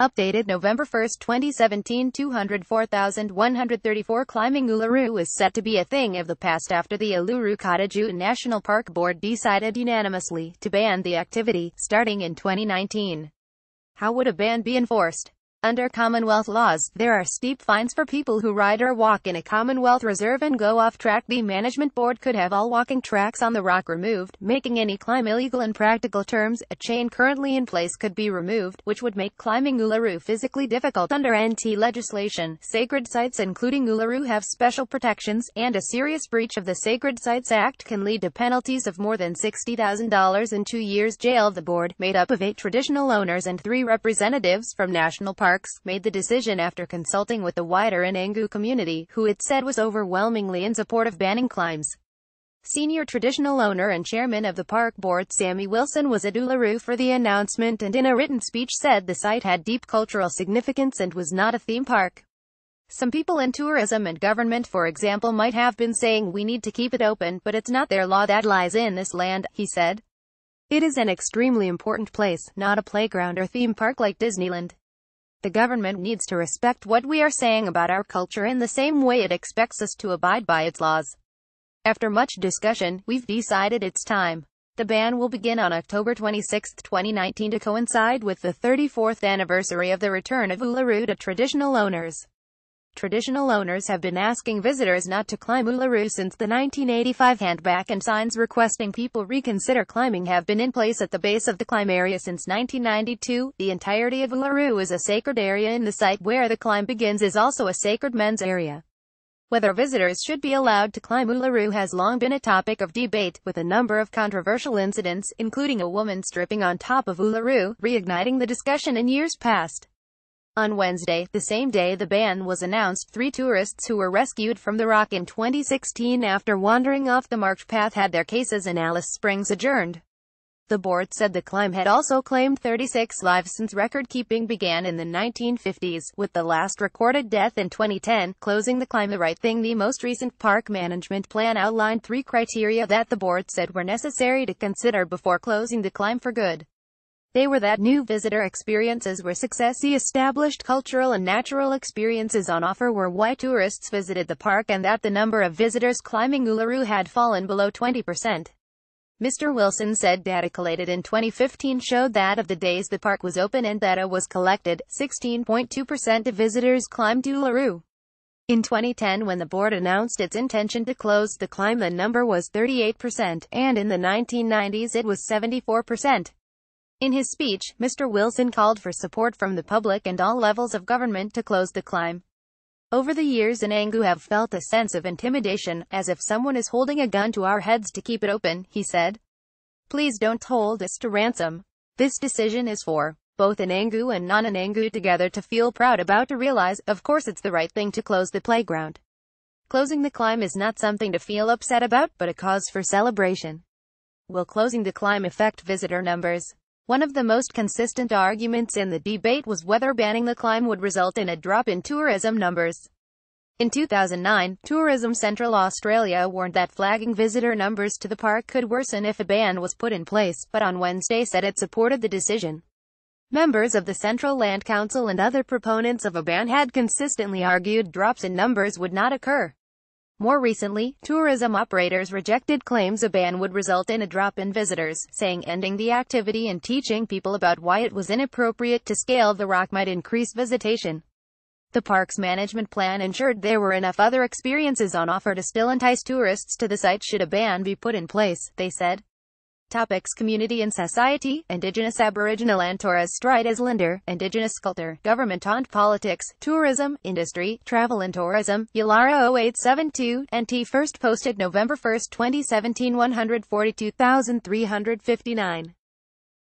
Updated November 1, 2017 204,134 Climbing Uluru is set to be a thing of the past after the UluruKata Tjuta National Park Board decided unanimously to ban the activity, starting in 2019. How would a ban be enforced? Under Commonwealth laws, there are steep fines for people who ride or walk in a Commonwealth reserve and go off track. The management board could have all walking tracks on the rock removed, making any climb illegal. In practical terms, a chain currently in place could be removed, which would make climbing Uluru physically difficult. Under NT legislation, sacred sites including Uluru have special protections, and a serious breach of the Sacred Sites Act can lead to penalties of more than $60,000 and 2 years jail. The board, made up of 8 traditional owners and 3 representatives from national parks, made the decision after consulting with the wider Anangu community, who it said was overwhelmingly in support of banning climbs. Senior traditional owner and chairman of the park board Sammy Wilson was at Uluru for the announcement and in a written speech said the site had deep cultural significance and was not a theme park. Some people in tourism and government, for example, might have been saying we need to keep it open, but it's not their law that lies in this land, he said. It is an extremely important place, not a playground or theme park like Disneyland. The government needs to respect what we are saying about our culture in the same way it expects us to abide by its laws. After much discussion, we've decided it's time. The ban will begin on October 26, 2019 to coincide with the 34th anniversary of the return of Uluru to traditional owners. Traditional owners have been asking visitors not to climb Uluru since the 1985 handback, and signs requesting people reconsider climbing have been in place at the base of the climb area since 1992. The entirety of Uluru is a sacred area, and the site where the climb begins is also a sacred men's area. Whether visitors should be allowed to climb Uluru has long been a topic of debate, with a number of controversial incidents, including a woman stripping on top of Uluru, reigniting the discussion in years past. On Wednesday, the same day the ban was announced, 3 tourists who were rescued from the rock in 2016 after wandering off the marked path had their cases in Alice Springs adjourned. The board said the climb had also claimed 36 lives since record-keeping began in the 1950s, with the last recorded death in 2010. Closing the climb the right thing. The most recent park management plan outlined 3 criteria that the board said were necessary to consider before closing the climb for good. They were that new visitor experiences were success, the established cultural and natural experiences on offer were why tourists visited the park, and that the number of visitors climbing Uluru had fallen below 20%. Mr. Wilson said data collated in 2015 showed that of the days the park was open and data was collected, 16.2% of visitors climbed Uluru. In 2010, when the board announced its intention to close the climb, the number was 38%, and in the 1990s it was 74%. In his speech, Mr. Wilson called for support from the public and all levels of government to close the climb. Over the years, Anangu have felt a sense of intimidation, as if someone is holding a gun to our heads to keep it open, he said. Please don't hold us to ransom. This decision is for both Anangu and non-Anangu together to feel proud about, to realize, of course it's the right thing to close the playground. Closing the climb is not something to feel upset about, but a cause for celebration. Will closing the climb affect visitor numbers? One of the most consistent arguments in the debate was whether banning the climb would result in a drop in tourism numbers. In 2009, Tourism Central Australia warned that flagging visitor numbers to the park could worsen if a ban was put in place, but on Wednesday said it supported the decision. Members of the Central Land Council and other proponents of a ban had consistently argued drops in numbers would not occur. More recently, tourism operators rejected claims a ban would result in a drop in visitors, saying ending the activity and teaching people about why it was inappropriate to scale the rock might increase visitation. The park's management plan ensured there were enough other experiences on offer to still entice tourists to the site should a ban be put in place, they said. Topics: Community and Society, Indigenous Aboriginal and Torres Strait Islander, Indigenous Culture, Government and Politics, Tourism, Industry, Travel and Tourism, Yulara 0872, NT first posted November 1, 2017 142,359.